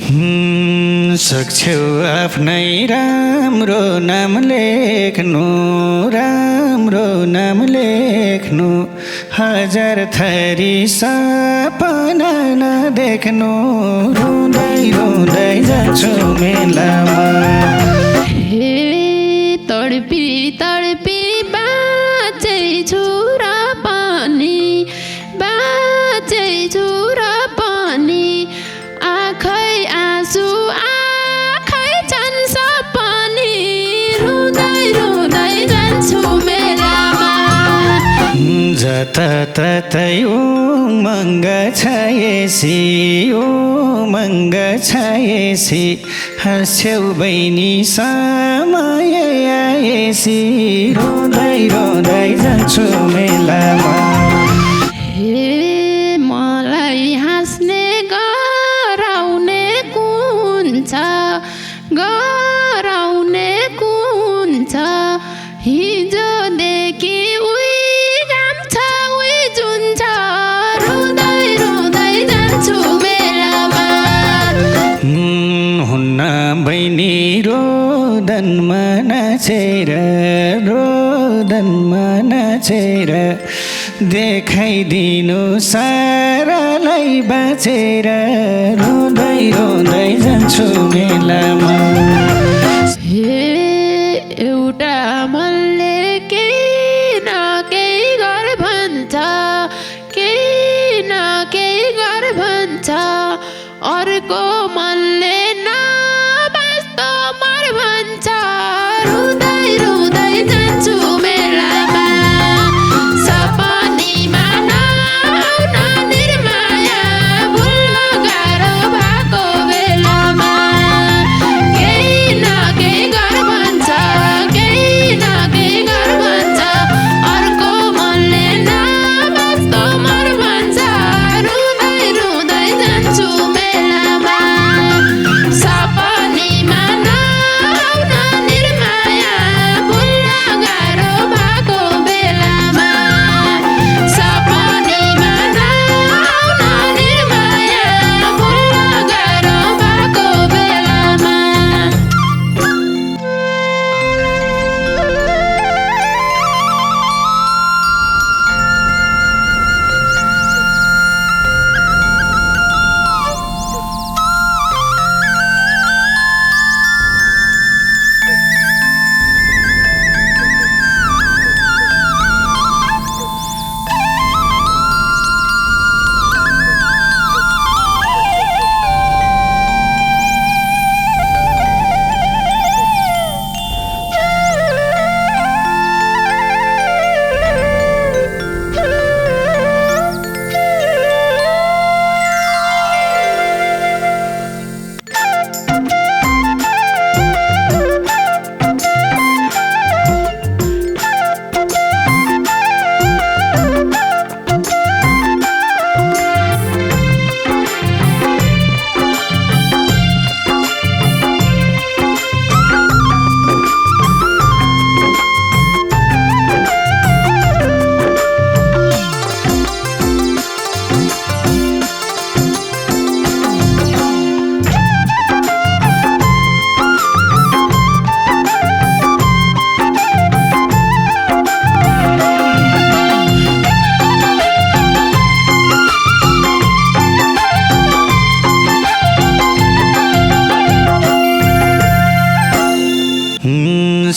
सक्छौ आफ्नै राम्रो नाम लेख्नु, राम्रो नाम लेख्नु, हजार थरी सपना नदेख्नु, रुँदै रुँदै जान्छु मेलामा। हे तडपी तडपी बाँचेछु र पनि, बाँचेछु र पनि, आँखै आँसु आँखै छन् सपनी, रुँदै रुँदै जान्छु मेलामा। जताततै उमङ्ग छाएसी, उमङ्ग छाएसी, हाँस्यौ बहिनी समय आएसी, रुँदै रुँदै जान्छु मेलामा। हे मलाई हाँस्ने गराउने कुन छ, गराउने कुन छ, हिजोदेखि उही घाम छ उही जुन छ, रुँदै रुँदै जान्छु मेलामा। हुन्न बहिनी रोदनमा नाचेर, रोदनमा नाचेर, देखाइदिनु सारालाई बाँचेर, रुँदै रुँदै जान्छु मेलामा। हे एउटा मनले केही न केही गर भन्छ, केही न केही गर भन्छ, अर्को मनले नबाँच्दो मर भन्छ, रुँदै रुँदै जान्छु मेलामा। सपनीमा नआउन निर्माया, भुल्न गाह्रो भएको बेलामा, केही न केही गर भन्छ, केही न केही गर भन्छ, अर्को मनले नबाँच्दो मर भन्छ, रुँदै रुँदै जान्छु मेलामा। सपनीमा नआउन निर्माया, भुल्न गाह्रो भएको बेलामा, सपनीमा नआउन निर्माया, भुल्न गाह्रो भएको बेलामा।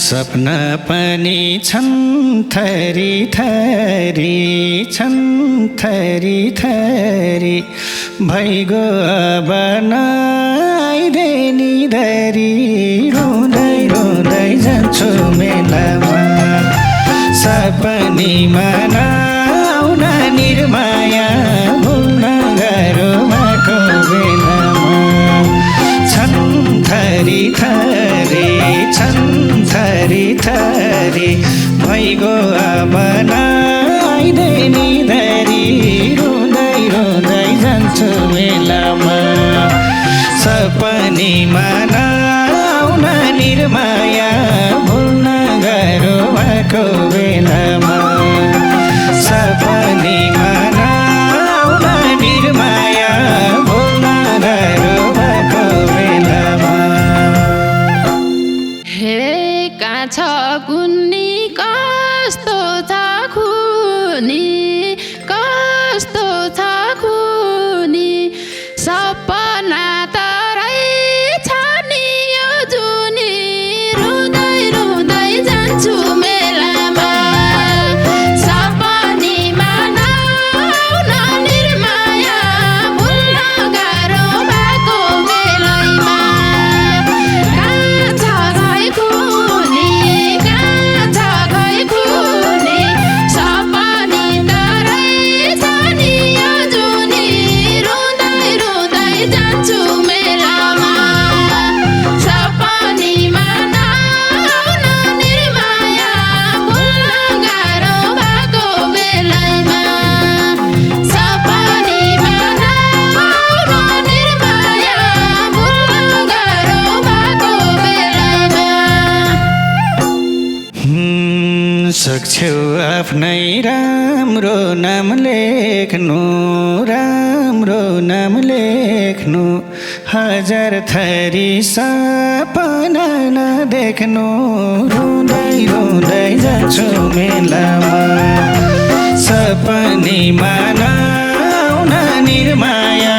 सपना पनि छन् थरी थरी, छन् थरी थरी, भइगो अब नआइदेनी धरी, रुँदै रुँदै जान्छु मेलामा। सपनीमा नआउन निर्माया, भुल्न गाह्रो भएको बेलामा, छन् थरी थरी, छन् थरी थरी, भइगो अब नआइदेनी धरी, रुँदै रुँदै जान्छु मेलामा। सपनीमा नआउन निर्माया, भुल्न गाह्रो भएको बेलामा, सपनीमा नआउन निर्माया, भुल्न गाह्रो भएको सक्छौ आफ्नै राम्रो नाम लेख्नु राम्रो नाम लेख्नु हजार थरी सपना नदेख्नु रुँदै रुँदै जान्छु मेलामा सपनीमा नआउन निर्माया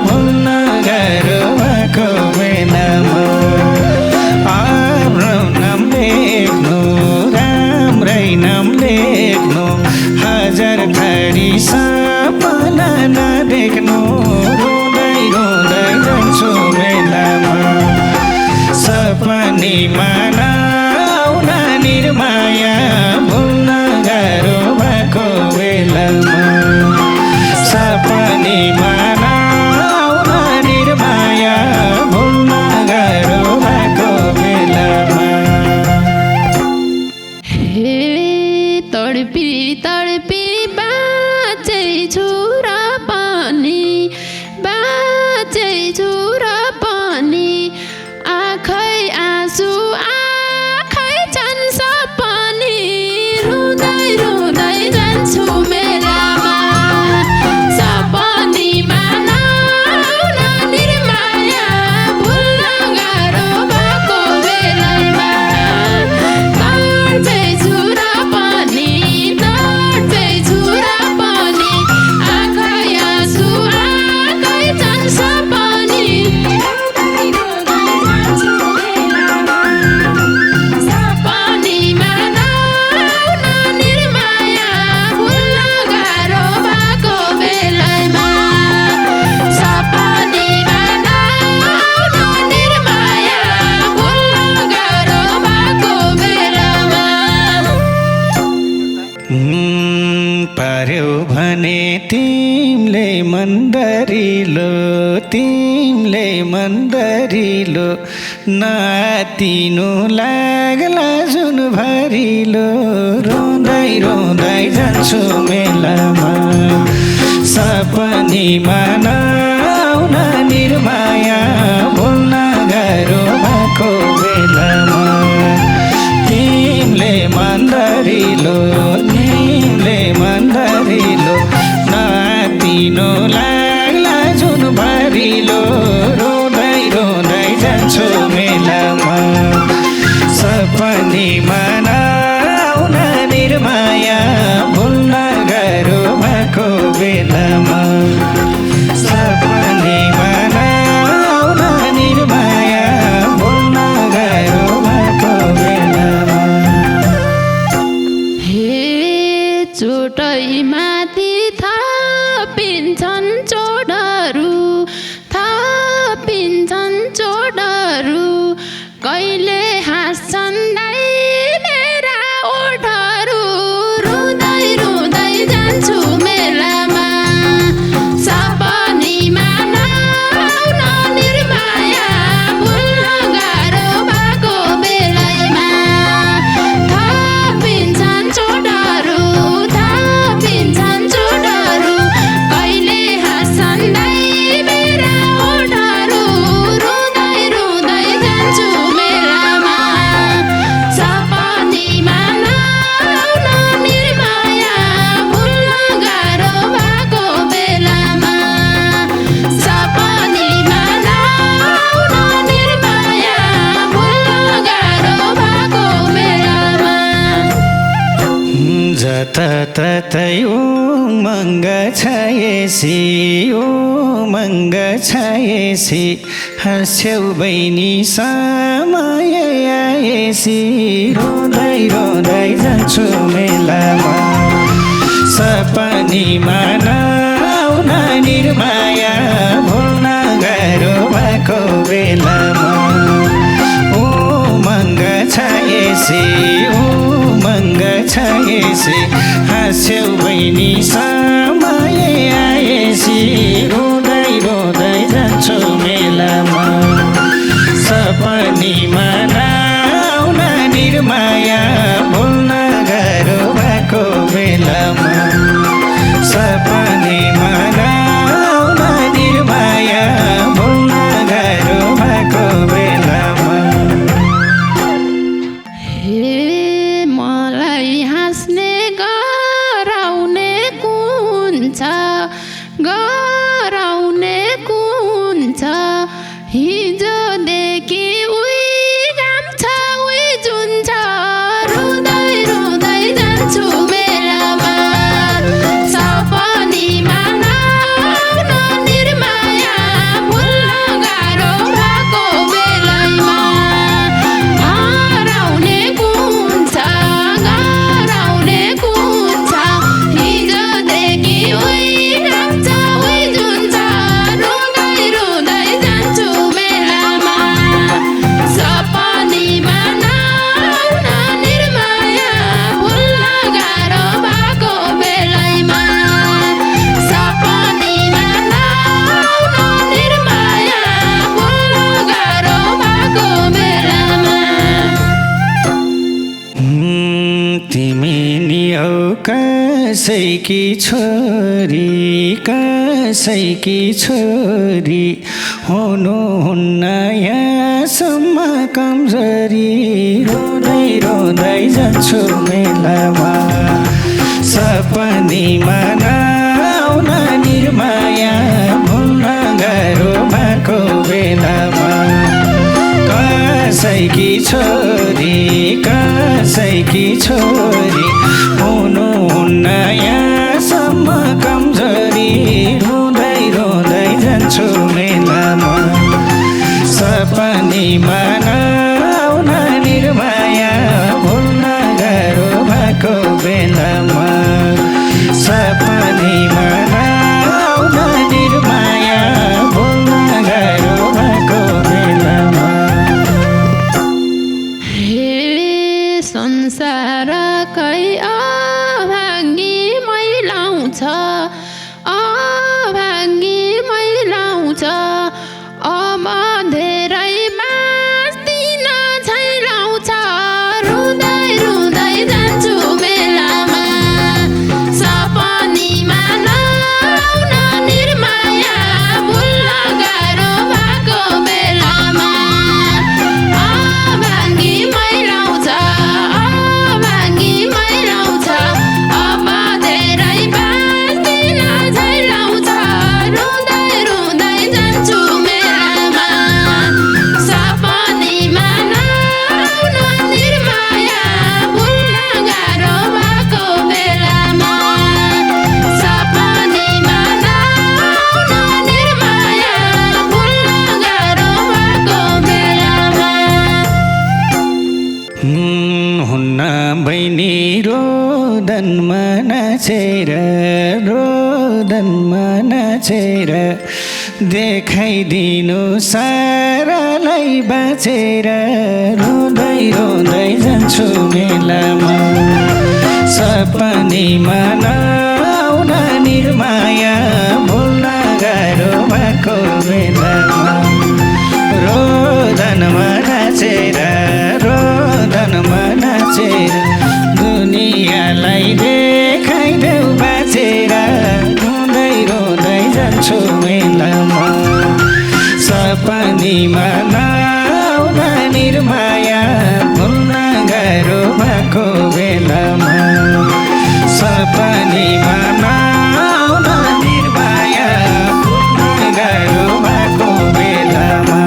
भुल्न गाह्रो भएको बेलामा आफ्नो नाम लेख्नु राम्रै नाम लेख्नु हजार थरी सपना नदेख्नु रुँदै रुँदै जान्छु मेलामा सपनीमा नआउन निर्माया भुल्न गाह्रो भएको बेलामा सपनीमा नआउन निर्माया भुल्न गाह्रो भएको बेलामा हे तडपी तडपी बाँचेछु र पनि बाँचेछु र पनि आँखै आँसु आँखै छन् सपनी रुँदै रुँदै जान्छु मेलामा सपनीमा नआउन निर्माया भुल्न गाह्रो भएको बेलामा तड्पेछु र पनि तड्पेछु र पनि आँखै आँसु आँखै छन् सपनी सपनीमा नआउन निर्माया भुल्न गाह्रो भएको बेलामा सपनीमा नआउन निर्माया भुल्न गाह्रो भएको बेलामा पार्यौ भने तिमीले मन दरिलो नातिनु लाग्ला जुन भरिलो रुँदै रुँदै जान्छु मेलामा सपनीमा नआउन निर्माया भुल्न गाह्रो भएको बेलामा तिमीले मन दरिलो नातिनो लाग्ला जुन भरिलो रुँदै रुँदै जान्छु मेलामा सपनीमा नआउन निर्माया भुल्न गाह्रो भएको बेलामा सपनीमा नआउन निर्माया भुल्न गाह्रो भएको बेलामा हे चोटै माथि थपिन्छन् चोटहरू कहिले हाँस्छन् दाइ मेरा ओठहरू रुँदै रुँदै जान्छु मेलामा सपनीमा नआउन निर्माया भुल्न गाह्रो भएको बेलामा थपिन्छन् चोटहरू कहिले हाँस्छन् दाइ मेरा ओठहरू रुँदै रुँदै जान्छु मेलामा सपनीमा नआउन निर्माया भुल्न गाह्रो भएको बेलामा सपनीमा नआउन निर्माया भुल्न गाह्रो भएको बेलामा जताततै उमङ्ग छाएसी हाँस्यौ बहिनी समय आएसी रुँदै रुँदै जान्छु मेलामा सपनीमा नआउन निर्माया भुल्न गाह्रो भएको बेलामा उमङ्ग छाएसी हाँस्यौ बहिनी समय आएसी रुँदै रुँदै जान्छु मेलामा सपनीमा नआउन निर्माया भुल्न गाह्रो भएको बेलामा सपनीमा नआउन निर्माया भुल्न गाह्रो भएको बेलामा हे मलाई हिजोदेखि उही घाम छ उही जुन छ रुँदै रुँदै जान्छु मेलामा सपनीमा नआउन निर्माया भुल्न गाह्रो भएको बेलैमा हराउने कुन छ गराउने कुन छ हिजोदेखि उही घाम छ उही जुन छ रुँदै रुँदै जान्छु मेलामा सपनीमा नआउन निर्माया भुल्न गाह्रो भएको बेलैमा सपनीमा नआउन निर्माया भुल्न गाह्रो भएको बेलामा तिमी नि हौ कसैकी छोरी हुनुहुन्न यहाँसम्म कमजोरी रोँदै रोँदै जान्छु मेलामा सपनीमा नआउन निर्माया भुल्न गाह्रो भएको बेलामा कसैकी छोरी हुनुहुन्न यहाँसम्म कमजोरी रुँदै रुँदै जान्छु मेलामा सपनीमा नआउन निर्माया भुल्न गाह्रो भएको बेलामा सपनीमा नआउन निर्माया भुल्न गाह्रो भएको बेलामा संसारकै अभागी मैलाउँछ अब धेरै बाँच्दिन छैलाउँछ रुँदै रुँदै जान्छु मेलामा सपनीमा नआउन निर्माया भुल्न गाह्रो भएको बेलामा अभागी मैलाउँछ अब धेरै बाँच्दिन छैलाउँछ रुँदै रुँदै जान्छु मेलामा सपनीमा नआउन निर्माया भुल्न गाह्रो भएको बेलामा सपनीमा नआउन निर्माया भुल्न गाह्रो भएको बेलामा हुन्न बहिनी रोदनमा नाचेर देखाइदिनु सारालाई बाँचेर रोँदै रोँदै जान्छु मेलामा सपनीमा नआउन निर्माया भुल्न गाह्रो भएको बेलामा रोदनमा नाचेर दुनियाँलाई देखाइदेऊ बाँचेर रुँदै रुँदै जान्छु मेलामा सपनीमा नआउन निर्माया भुल्न गाह्रो भएको बेलामा सपनीमा नआउन निर्माया भुल्न गाह्रो भएको बेलामा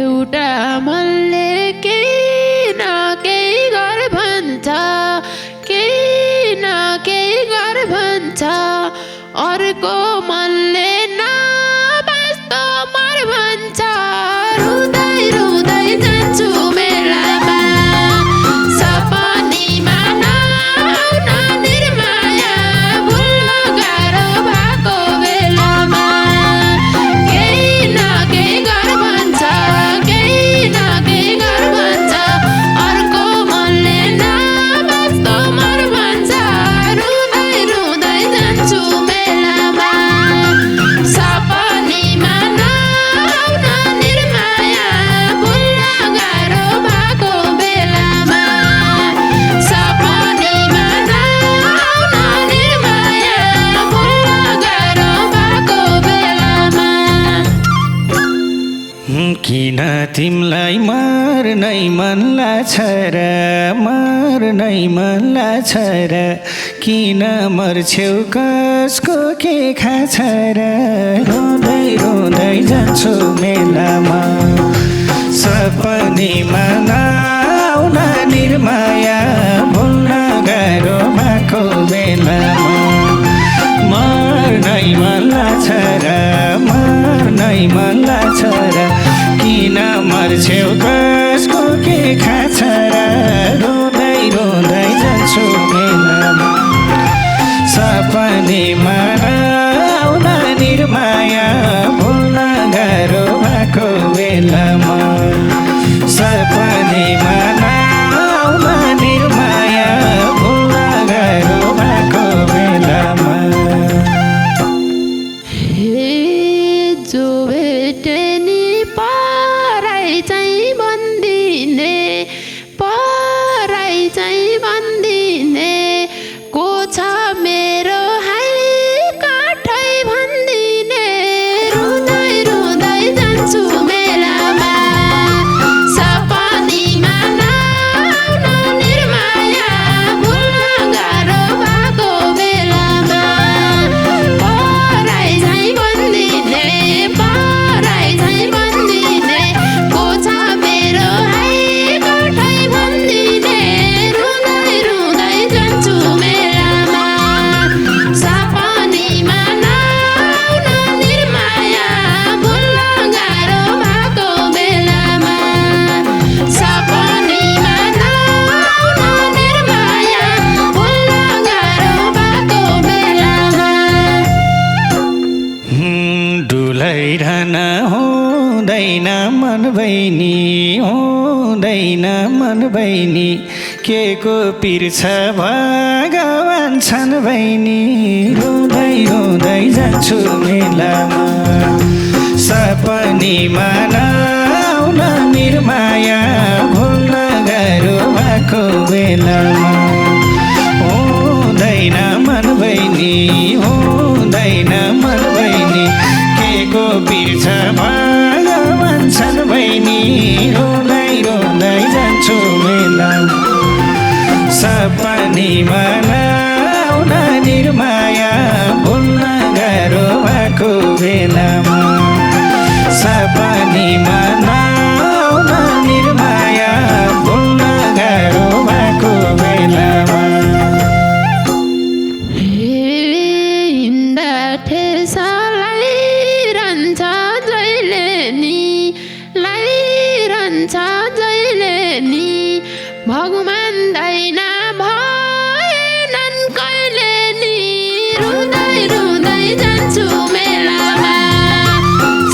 एउटा मनले केही न केही गर भन्छ अर्को मनले नबाँच्दो मर भन्छ रुँदै रुँदै जान्छु मेलामा सपनीमा नआउन निर्माया भुल्न गाह्रो भएको बेलामा केही न केही गर भन्छ अर्को मनले नबाँच्दो मर भन्छ रुँदै रुँदै जान्छु मेलामा सपनीमा नआउन निर्माया भुल्न गाह्रो भएको बेलामा सपनीमा नआउन निर्माया भुल्न गाह्रो भएको बेलामा किन तिमलाई मर्नै मन लाग्छ र किन मर्छौ कसको के खाछ र जान्छु मेलामा सपनीमा नआउन निर्माया भुल्न गाह्रो भएको बेलामा मर्नै मन लाग्छ र मर्नै मन लाग्छ र किन मर्छेउ कसको के खाछ र रोँदै रोँदै जान्छु मेलामा सपनीमा नआउन निर्माया भुल्न गाह्रो भएको बेलामा सपनीमा नआउन निर्माया भुल्न गाह्रो भएको बेलामा जो भेटे नि पराई चाहिँ भन्दिने पराई चाहिँ भन्दिने को छ मेरो हाई काठै भन्दिने रुँदै रुँदै जान्छु मेलामा सपनीमा नआउन निर्माया भुल्न गाह्रो भएको बेलामा पराई चाहिँ भन्दिने पराई चाहिँ भन्दिने को छ मेरो हाई काठै भन्दिने रुँदै रुँदै जान्छु मेलामा सपनीमा नआउन निर्माया भुल्न गाह्रो भएको बेलामा सपनीमा नआउन निर्माया भुल्न गाह्रो भएको बेलामा डुलाइरहन हुँदैन मन बहिनी हुँदैन मन बहिनी के को पिर छ भगवान छन् बहिनी रुँदै रुँदै जान्छु मेलामा सपनीमा नआउन निर्माया भुल्न गाह्रो भएको बेलामा हुँदैन मन बहिनी हुँदैन मन बहिनी के को पिर छ भगवान छन् बहिनी रुँदै रुँदै जान्छु मेलामा सपनीमा नआउन निर्माया भुल्न गाह्रो भएको बेलामा सपनीमा नआउन निर्माया भुल्न गाह्रो भएको बेलामा हिँड्दा ठेस लाइरहन्छ जहिले नि लाइरहन्छ जहिले नि भगमान्दैन भएनन् कहिले नि रुँदै रुँदै जान्छु मेलामा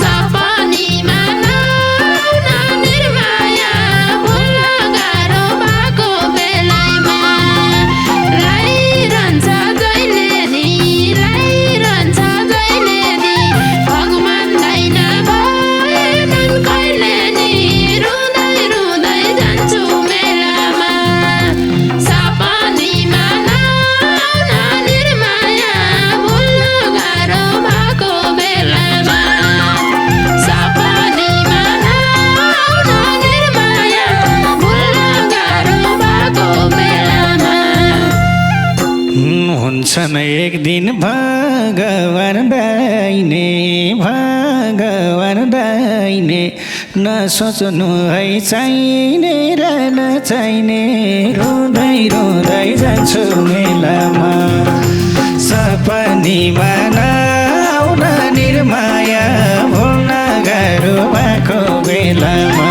सपनीमा नआउन निर्माया भुल्न गाह्रो भएको बेलामा लाइरहन्छ जहिले नि लाइरहन्छ जहिले नि भगमान्दैन भएनन् कहिले नि रुँदै रुँदै जान्छु मेलामा सपनीमा नआउन निर्माया भुल्न गाह्रो भएको बेलामा सपनीमा नआउन निर्माया भुल्न गाह्रो भएको बेलामा हुन्छन् एक दिन भगवान दाइने नसोच्नु है चाहिने र नचाहिने रुँदै रुँदै जान्छु मेलामा सपनीमा नआउन निर्माया भुल्न गाह्रो भएको बेलामा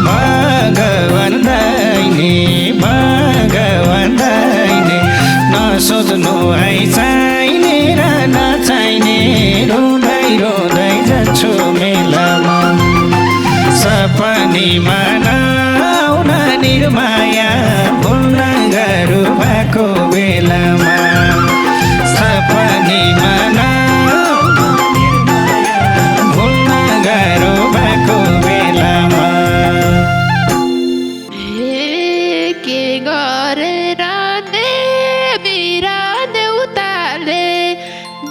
भगवान दाइने नसोच्नु है चाहिने र नचाहिने रुँदै रुँदै जान्छु मेलामा सपनीमा नआउन निर्माया भुल्न गाह्रो भएको बेलामा सपनीमा नआउन निर्माया भुल्न गाह्रो भएको बेलामा के गरेर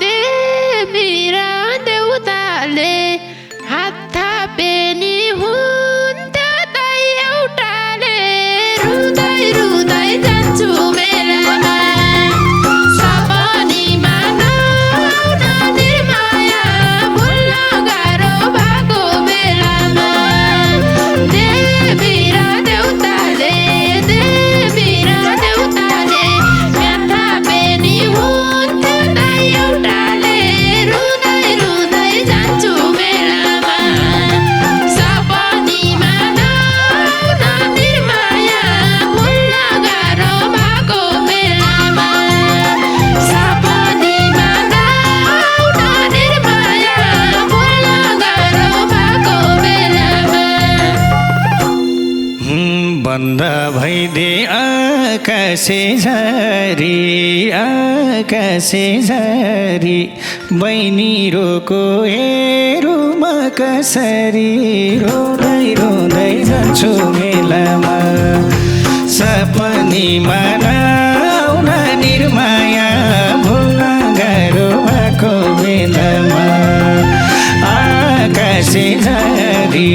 देवी र देउताले हात थापे नि हुन्थ्यो त बन्द भइदे आकाशे झरी बहिनी रोको हेरुमा कसरी रोँदै रोँदै जान्छु मेलामा सपनीमा नआउन निर्माया भुल्न गाह्रो भएको बेलामा आकाशे झरी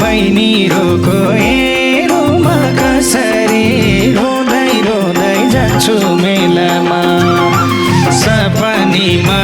बहिनी रोको हेरुमा कसरी रोँदै रोँदै जान्छु मेलामा सपनीमा